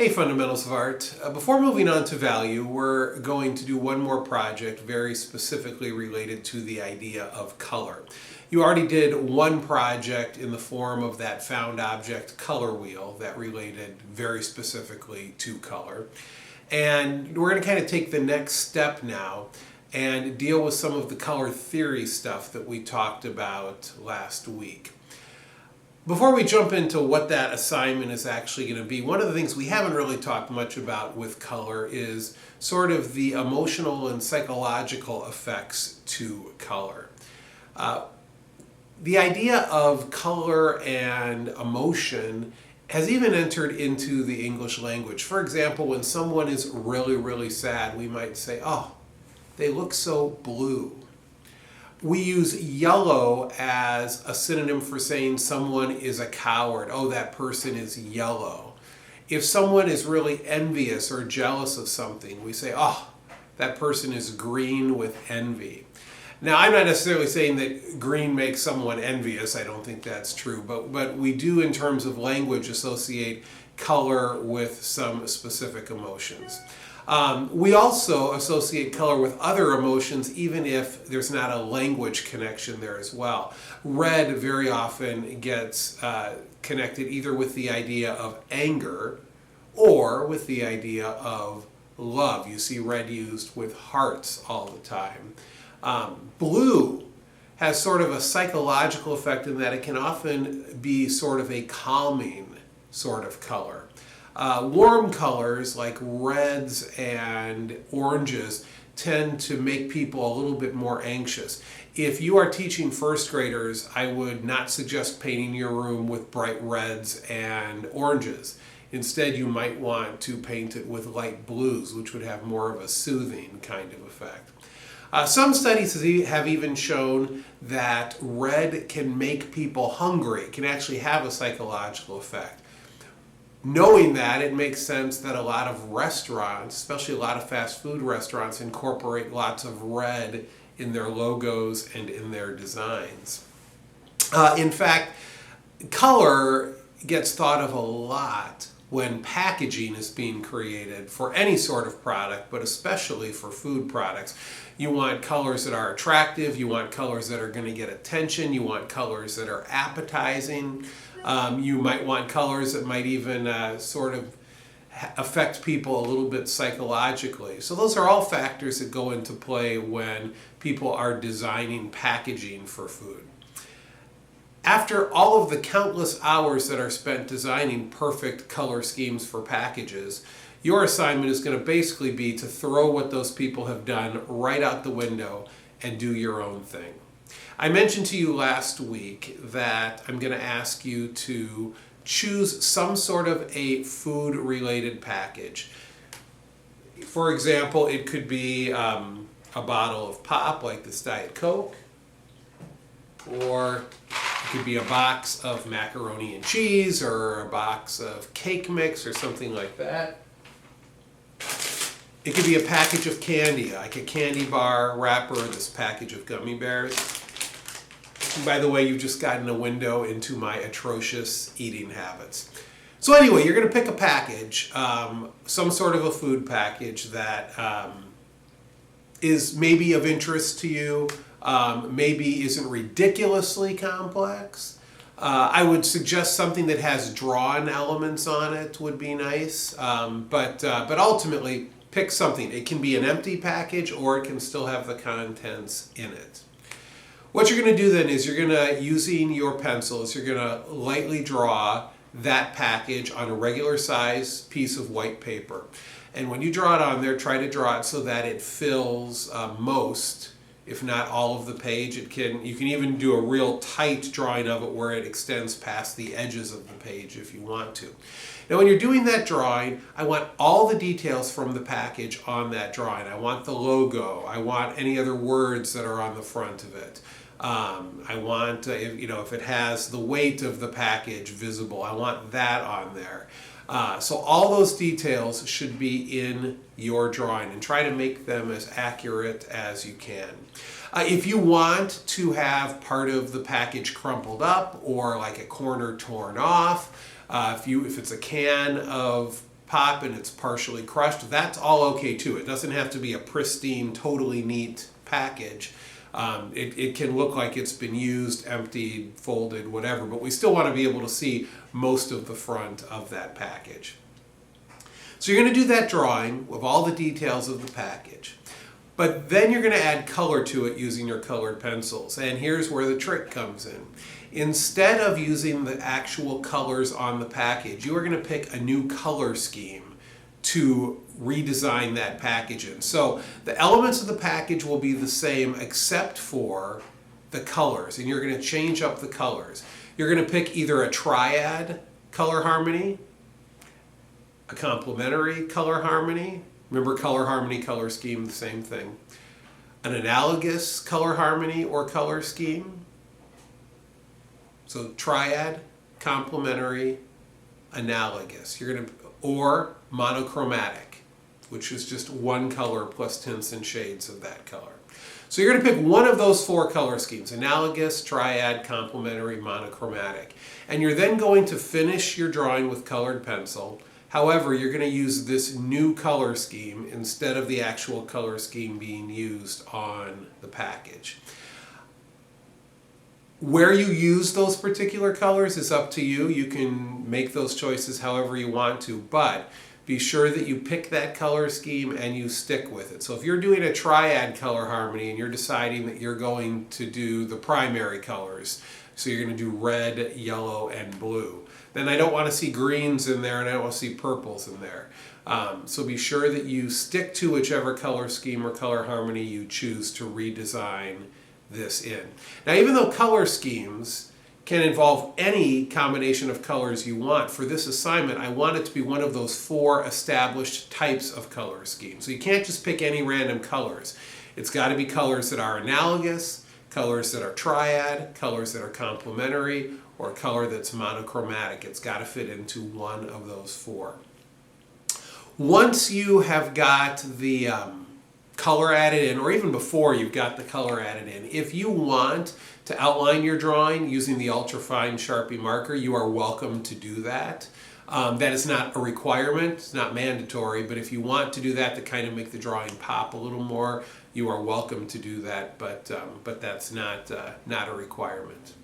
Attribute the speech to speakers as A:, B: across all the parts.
A: Hey Fundamentals of Art. Before moving on to value, we're going to do one more project very specifically related to the idea of color. You already did one project in the form of that found object color wheel that related very specifically to color. And we're going to kind of take the next step now and deal with some of the color theory stuff that we talked about last week. Before we jump into what that assignment is actually going to be, one of the things we haven't really talked much about with color is sort of the emotional and psychological effects to color. The idea of color and emotion has even entered into the English language. For example, when someone is really, really sad, we might say, "Oh, they look so blue." We use yellow as a synonym for saying someone is a coward. Oh, that person is yellow. If someone is really envious or jealous of something, we say, oh, that person is green with envy. Now, I'm not necessarily saying that green makes someone envious. I don't think that's true. But we do, in terms of language, associate color with some specific emotions. We also associate color with other emotions, even if there's not a language connection there as well. Red very often gets connected either with the idea of anger or with the idea of love. You see red used with hearts all the time. Blue has sort of a psychological effect in that it can often be sort of a calming sort of color. Warm colors like reds and oranges tend to make people a little bit more anxious. If you are teaching first graders, I would not suggest painting your room with bright reds and oranges. Instead, you might want to paint it with light blues, which would have more of a soothing kind of effect. Some studies have even shown that red can make people hungry. It can actually have a psychological effect. Knowing that, it makes sense that a lot of restaurants, especially a lot of fast food restaurants, incorporate lots of red in their logos and in their designs. In fact, color gets thought of a lot when packaging is being created for any sort of product, but especially for food products. You want colors that are attractive, you want colors that are going to get attention, you want colors that are appetizing. You might want colors that might even sort of affect people a little bit psychologically. So those are all factors that go into play when people are designing packaging for food. After all of the countless hours that are spent designing perfect color schemes for packages, your assignment is going to basically be to throw what those people have done right out the window and do your own thing. I mentioned to you last week that I'm going to ask you to choose some sort of a food-related package. For example, it could be a bottle of pop like this Diet Coke, or it could be a box of macaroni and cheese, or a box of cake mix, or something like that. It could be a package of candy, like a candy bar wrapper, this package of gummy bears. By the way, you've just gotten a window into my atrocious eating habits. So anyway, you're going to pick a package, some sort of a food package that is maybe of interest to you, maybe isn't ridiculously complex. I would suggest something that has drawn elements on it would be nice, but ultimately pick something. It can be an empty package or it can still have the contents in it. What you're going to do then is you're going to, using your pencils, you're going to lightly draw that package on a regular size piece of white paper. And when you draw it on there, try to draw it so that it fills most, if not all of the page. You can even do a real tight drawing of it where it extends past the edges of the page if you want to. Now when you're doing that drawing, I want all the details from the package on that drawing. I want the logo. I want any other words that are on the front of it. I want, if it has the weight of the package visible, I want that on there. So all those details should be in your drawing, and try to make them as accurate as you can. If you want to have part of the package crumpled up or like a corner torn off, if it's a can of pop and it's partially crushed, that's all okay too. It doesn't have to be a pristine, totally neat package. It can look like it's been used, emptied, folded, whatever, but we still want to be able to see most of the front of that package. So you're going to do that drawing of all the details of the package. But then you're going to add color to it using your colored pencils. And here's where the trick comes in. Instead of using the actual colors on the package, you are going to pick a new color scheme to redesign that package in. So the elements of the package will be the same except for the colors, and you're going to change up the colors. You're going to pick either a triad color harmony, a complementary color harmony. Remember, color harmony, color scheme, the same thing. An analogous color harmony or color scheme. So triad, complementary, analogous. You're going to, or monochromatic, which is just one color plus tints and shades of that color. So you're going to pick one of those four color schemes: analogous, triad, complementary, monochromatic. And you're then going to finish your drawing with colored pencil. However, you're going to use this new color scheme instead of the actual color scheme being used on the package. Where you use those particular colors is up to you. You can make those choices however you want to, but be sure that you pick that color scheme and you stick with it. So if you're doing a triad color harmony and you're deciding that you're going to do the primary colors, so you're going to do red, yellow, and blue, then I don't want to see greens in there and I don't want to see purples in there. So be sure that you stick to whichever color scheme or color harmony you choose to redesign this in. Now, even though color schemes can involve any combination of colors you want, for this assignment I want it to be one of those four established types of color schemes. So you can't just pick any random colors. It's got to be colors that are analogous, colors that are triad, colors that are complementary, or a color that's monochromatic. It's got to fit into one of those four. Once you have got the color added in, or even before you've got the color added in, if you want to outline your drawing using the ultrafine Sharpie marker, you are welcome to do that. That is not a requirement, it's not mandatory, but if you want to do that to kind of make the drawing pop a little more, you are welcome to do that, but that's not a requirement.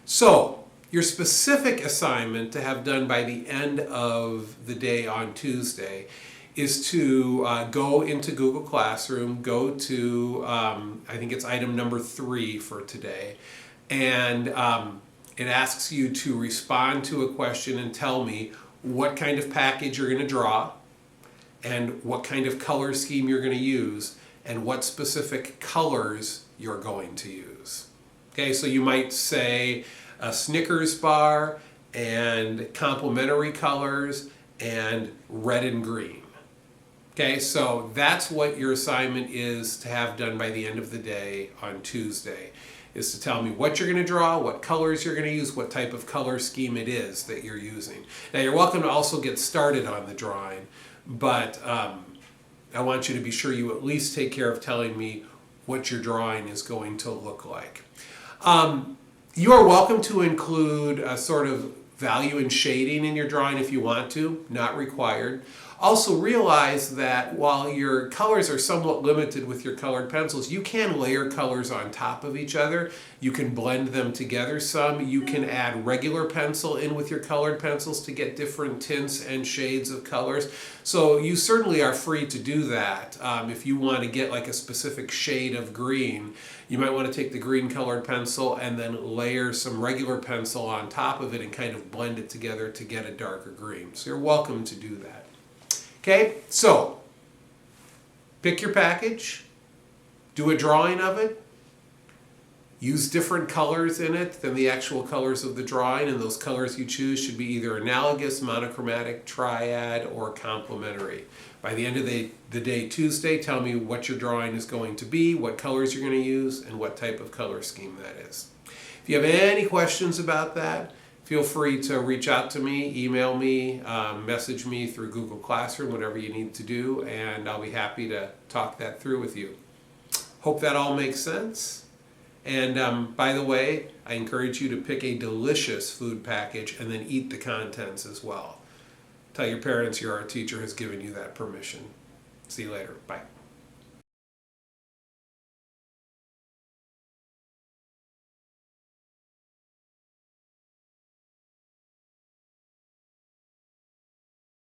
A: So, your specific assignment to have done by the end of the day on Tuesday is to go into Google Classroom, go to, I think it's item number 3 for today, and it asks you to respond to a question and tell me what kind of package you're going to draw, and what kind of color scheme you're going to use, and what specific colors you're going to use. Okay, so you might say a Snickers bar and complementary colors and red and green. Okay, so that's what your assignment is to have done by the end of the day on Tuesday, is to tell me what you're going to draw, what colors you're going to use, what type of color scheme it is that you're using. Now, you're welcome to also get started on the drawing, but I want you to be sure you at least take care of telling me what your drawing is going to look like. You are welcome to include a sort of value and shading in your drawing if you want to, not required. Also realize that while your colors are somewhat limited with your colored pencils, you can layer colors on top of each other. You can blend them together some. You can add regular pencil in with your colored pencils to get different tints and shades of colors. So you certainly are free to do that. If you want to get like a specific shade of green, you might want to take the green colored pencil and then layer some regular pencil on top of it and kind of blend it together to get a darker green. So you're welcome to do that. Okay, so pick your package, do a drawing of it, use different colors in it than the actual colors of the drawing, and those colors you choose should be either analogous, monochromatic, triad, or complementary. By the end of the day Tuesday, tell me what your drawing is going to be, what colors you're going to use, and what type of color scheme that is. If you have any questions about that, feel free to reach out to me, email me, message me through Google Classroom, whatever you need to do, and I'll be happy to talk that through with you. Hope that all makes sense. And by the way, I encourage you to pick a delicious food package and then eat the contents as well. Tell your parents your art teacher has given you that permission. See you later. Bye.